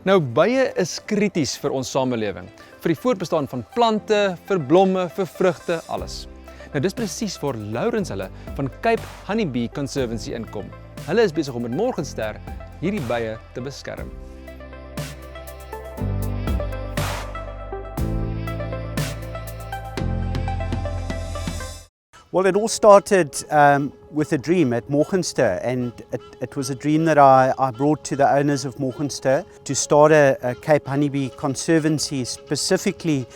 Nou, bye is krities vir ons samelewing, vir die voortbestaan van plante, vir blomme, vir vrugte, alles. Nou, dis presies waar Lourens hulle van Cape Honeybee Conservancy inkom. Hulle is besig om met Morgenster hierdie bye te beskerm. Well, it all started with a dream at Morgenster, and it was a dream that I brought to the owners of Morgenster to start a Cape Honeybee Conservancy. Specifically,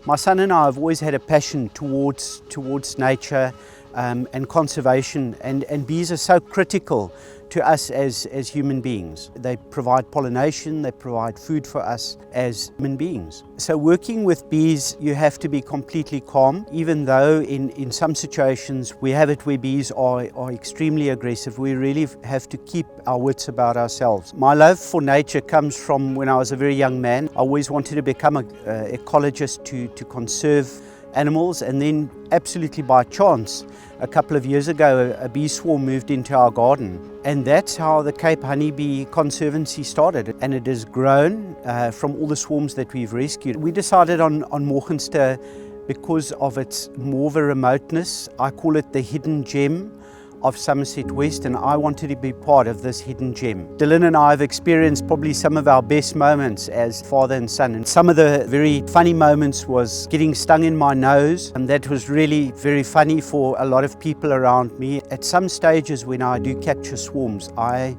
my son and I have always had a passion towards nature and conservation, and bees are so critical to us as human beings. They provide pollination, they provide food for us as human beings. So working with bees, you have to be completely calm, even though in some situations we have it where bees are extremely aggressive. We really have to keep our wits about ourselves. My love for nature comes from when I was a very young man. I always wanted to become an ecologist to conserve animals, and then absolutely by chance a couple of years ago a bee swarm moved into our garden, and that's how the Cape Honeybee Conservancy started, and it has grown from all the swarms that we've rescued. We decided on Morgenster because of its more of a remoteness. I call it the hidden gem of Somerset West, and I wanted to be part of this hidden gem. Dylan and I have experienced probably some of our best moments as father and son, and some of the very funny moments was getting stung in my nose, and that was really very funny for a lot of people around me. At some stages when I do capture swarms, I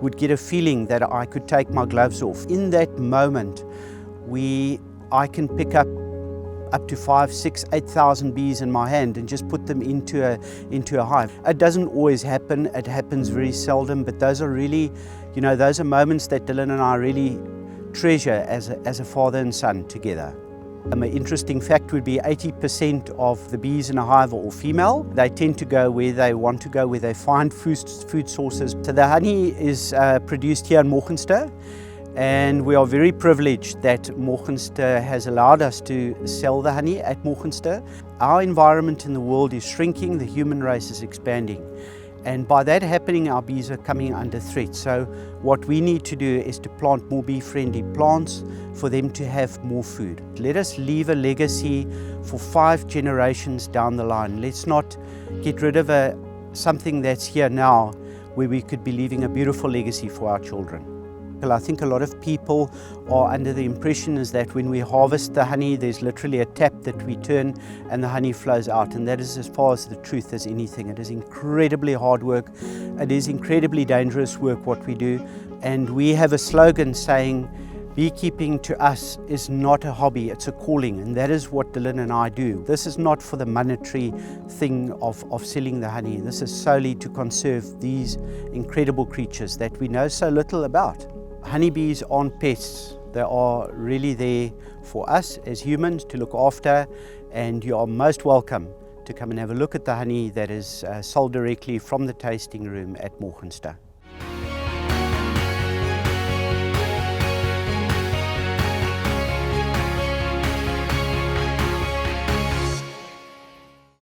would get a feeling that I could take my gloves off. In that moment, I can pick up to 5, 6, 8,000 bees in my hand and just put them into a hive. It doesn't always happen, it happens very seldom, but those are really, those are moments that Dylan and I really treasure as a father and son together. An interesting fact would be 80% of the bees in a hive are all female. They tend to go where they want to go, where they find food sources. So the honey is produced here in Morgenster, and we are very privileged that Morgenster has allowed us to sell the honey at Morgenster. Our environment in the world is shrinking, the human race is expanding, and by that happening our bees are coming under threat. So what we need to do is to plant more bee-friendly plants for them to have more food. Let us leave a legacy for 5 generations down the line. Let's not get rid of something that's here now where we could be leaving a beautiful legacy for our children. I think a lot of people are under the impression is that when we harvest the honey, there's literally a tap that we turn and the honey flows out, and that is as far as the truth as anything. It is incredibly hard work, it is incredibly dangerous work what we do, and we have a slogan saying beekeeping to us is not a hobby, it's a calling, and that is what Dylan and I do. This is not for the monetary thing of selling the honey. This is solely to conserve these incredible creatures that we know so little about. Honeybees aren't pests, they are really there for us as humans to look after, and you are most welcome to come and have a look at the honey that is sold directly from the tasting room at Morgenster.